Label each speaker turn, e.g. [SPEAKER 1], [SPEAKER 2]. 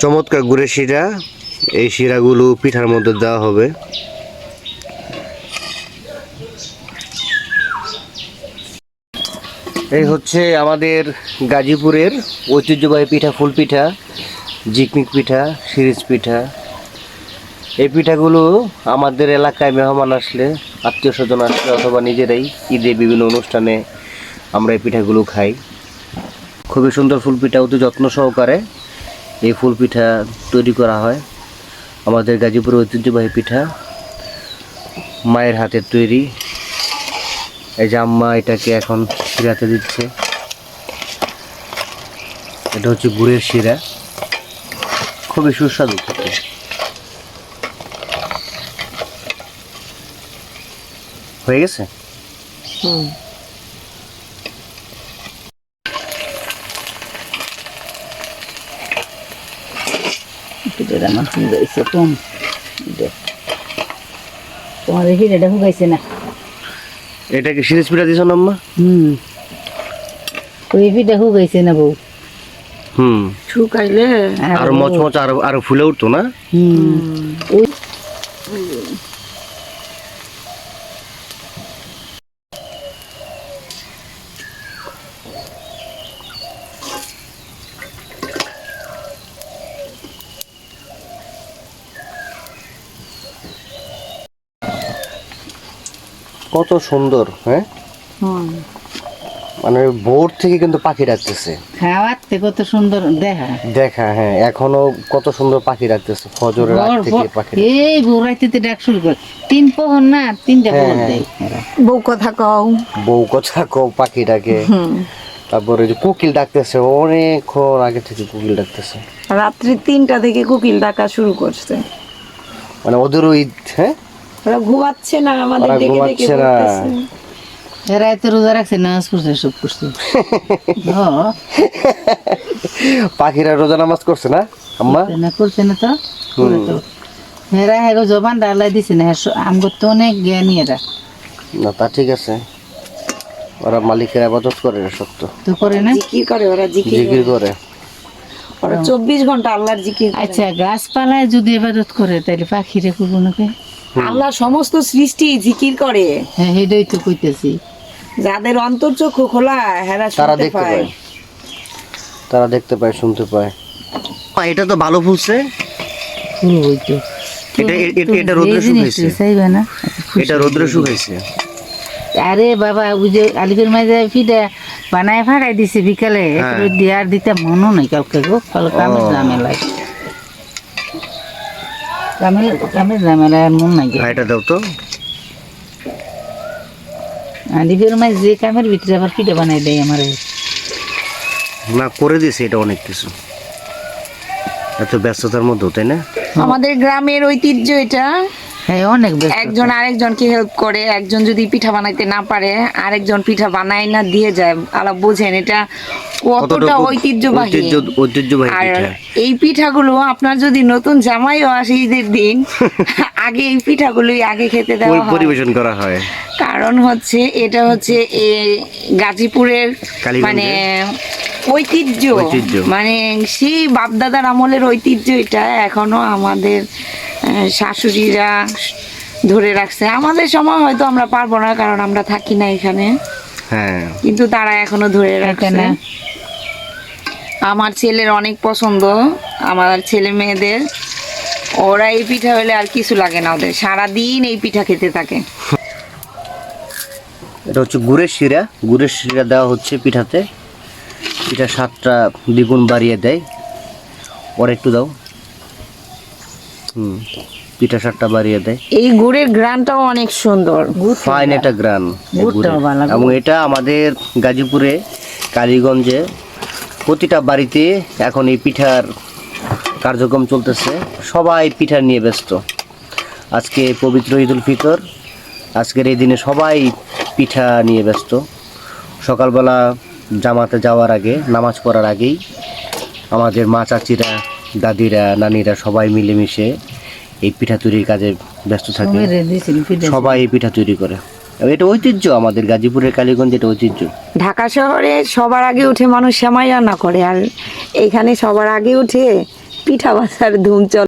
[SPEAKER 1] চমৎকার গুড়ের শিরা। এই শিরাগুলো পিঠার মধ্যে দেওয়া হবে। এই হচ্ছে আমাদের গাজীপুরের ঐতিহ্যবাহী পিঠা, ফুল পিঠা, জিকমিক পিঠা, সিরিজ পিঠা। এই পিঠাগুলো আমাদের এলাকায় মেহমান আসলে, আত্মীয় স্বজন আসলে অথবা নিজেরাই ঈদে বিভিন্ন অনুষ্ঠানে আমরা এই পিঠাগুলো খাই। খুবই সুন্দর ফুল পিঠা, অতি যত্ন সহকারে এই ফুল পিঠা তৈরি করা হয়। আমাদের গাজীপুরের ঐতিহ্যবাহী পিঠা, মায়ের হাতের তৈরি। এই যে আম্মা এটাকে এখন শিরাতে দিচ্ছে। এটা হচ্ছে গুড়ের শিরা, খুবই সুস্বাদু খেতে। হয়ে গেছে।
[SPEAKER 2] তোমাদের হিরেটা হুকাইছে না?
[SPEAKER 1] এটা কি সিরিজ পিঠা দিছ না আম্মা?
[SPEAKER 2] ওই পিঠা হুকাইছে না বউ?
[SPEAKER 3] শুকাইলে
[SPEAKER 1] আরো মচমচ আরো ফুলে উঠতো না?
[SPEAKER 2] ওই
[SPEAKER 1] কত সুন্দর। হ্যাঁ, মানে ভোর থেকে কিন্তু পাখি ডাকতেছে।
[SPEAKER 2] খাওয়াতে কত সুন্দর দেখা
[SPEAKER 1] দেখা। হ্যাঁ, এখনো কত সুন্দর পাখি ডাকতেছে ফজরের আগ থেকে পাখি।
[SPEAKER 2] এই ভোর রাইতে ডাক শুরু করে, 3 প্রহর না 3টা প্রহর দেয়।
[SPEAKER 3] বউ কথা কও,
[SPEAKER 1] বউ কথা কও, পাখি ডাকে। তারপরে যে কোকিল ডাকতেছে, অনেকক্ষণ আগে থেকে কোকিল ডাকতেছে।
[SPEAKER 3] রাত্রি 3টা থেকে কোকিল ডাকা শুরু করছে।
[SPEAKER 1] মানে ওদেরও ঈদ। হ্যাঁ,
[SPEAKER 3] ওরা ঘুমাচ্ছে না, আমাদের
[SPEAKER 1] ওরা
[SPEAKER 3] ডেকে ডেকে
[SPEAKER 1] ঘুমাচ্ছে না।
[SPEAKER 3] বলতেছে।
[SPEAKER 2] এরা এত রোজা রাখছে, নামাজ পড়ছে, সব করছে।
[SPEAKER 1] পাখিরা রোজা নামাজ করছে না আম্মা?
[SPEAKER 2] করছে না তো, করে তো হেরা হেরো জবান ডালাই দিছে না। আমগো তো অনেক জ্ঞানী এরা।
[SPEAKER 1] না, তা ঠিক আছে, ওরা মালিকের আবাদত করে, সত্য
[SPEAKER 2] তো করে না?
[SPEAKER 3] জিকির করে ওরা,
[SPEAKER 1] জিকির করে।
[SPEAKER 3] ওরা 24 ঘন্টা আল্লাহর জিকির করে।
[SPEAKER 2] আচ্ছা, গাছপালায় যদি ইবাদত করে তাহলে পাখিরে করবো নাকি?
[SPEAKER 3] আল্লাহ সমস্ত সৃষ্টি জিকির করে।
[SPEAKER 2] হ্যাঁ, সেটাই তো কইতেছি।
[SPEAKER 3] যাদের অন্তর্চক্ষু খোলা, হেরা
[SPEAKER 1] তারা
[SPEAKER 3] শুনতে
[SPEAKER 1] দেখতে
[SPEAKER 3] পায়।
[SPEAKER 1] পায়, তারা দেখতে পায়, শুনতে পায়। এটা তো ভালো ফুলছে।
[SPEAKER 2] ফুল হইতো।
[SPEAKER 1] এটা রোদ্রে শুকাইছে।
[SPEAKER 2] চাইবে না?
[SPEAKER 1] এটা রোদ্রে শুকাইছে।
[SPEAKER 2] আরে বাবা, ওই যে আলিফের মাঝে ফিটা বানায় ফাঁকাই দিছে বিকালে, দিয়ে আর দিতে মনও নাই কালকে গো। কাল কামের ঝামেলায়, কামের ঝামেলায় আর মন নাই।
[SPEAKER 1] এটা দাও তো।
[SPEAKER 2] আলিফের মাঝে যে কামের ভিতরে আবার ফিটা বানাই দেয় আমার।
[SPEAKER 1] না, করে দিয়েছে এটা অনেক কিছু, এত ব্যস্ততার মধ্যে, তাই না?
[SPEAKER 3] আমাদের গ্রামের ঐতিহ্য এটা।
[SPEAKER 2] হ্যাঁ, অনেক ব্যস্ত।
[SPEAKER 3] একজন আরেকজনকে হেল্প করে। একজন যদি পিঠা বানাইতে না পারে, আরেকজন পিঠা বানায় না দিয়ে যায়। আলাপ বোঝেন এটা কতটা ঐতিহ্যবাহী। আর
[SPEAKER 1] পিঠা।
[SPEAKER 3] এই পিঠাগুলো আপনার যদি নতুন জামাইও আসে ঈদের দিন, আগে এই পিঠাগুলোই আগে খেতে দেওয়া হয়,
[SPEAKER 1] পরিবেশন করা হয়।
[SPEAKER 3] কারণ হচ্ছে এটা হচ্ছে গাজীপুরের মানে ঐতিহ্য। মানে সেই বাপদাদার আমলের ঐতিহ্য এটা এখনো আমাদের শাশুড়িরা ধরে রাখছে। আমাদের সময় হয়তো আমরা পারবো না, কারণ আমরা থাকি না এখানে।
[SPEAKER 1] হ্যাঁ,
[SPEAKER 3] কিন্তু তারা এখনো ধরে রাখছে না। আমার ছেলের অনেক পছন্দ, আমার ছেলে মেয়েদের। ওরা এই পিঠা হলে আর কিছু লাগে না ওদের, সারাদিন এই পিঠা খেতে থাকে।
[SPEAKER 1] এটা হচ্ছে গুড়ের শিরা। গুড়ের শিরা দেওয়া হচ্ছে পিঠাতে। পিঠা স্বাদটা দ্বিগুণ বাড়িয়ে দেয়। ওর একটু দাও। পিঠা স্বাদটা বাড়িয়ে দেয়।
[SPEAKER 3] এই গুড়ের গ্রানটাও অনেক সুন্দর,
[SPEAKER 1] ফাইন একটা গ্রান। এবং এটা আমাদের গাজীপুরে কালীগঞ্জে প্রতিটা বাড়িতে এখন এই পিঠার কার্যক্রম চলতেছে। সবাই পিঠা নিয়ে ব্যস্ত। আজকে পবিত্র ঈদুল ফিতর, আজকের এই দিনে সবাই পিঠা নিয়ে ব্যস্ত। সকালবেলা জামাতে যাওয়ার আগে, নামাজ পড়ার আগেই আমাদের মা চাচিরা, দাদিরা, নানিরা সবাই মিলেমিশে এই পিঠা তৈরির কাজে ব্যস্ত থাকে। সবাই এই পিঠা তৈরি করে। এটা ঐতিহ্য আমাদের গাজীপুরের কালীগঞ্জ, এটা ঐতিহ্য।
[SPEAKER 3] ঢাকা শহরে সবার আগে উঠে মানুষ সেমাই রান্না করে, আর এইখানে সবার আগে উঠে পিঠা বাসার ধুম চলে।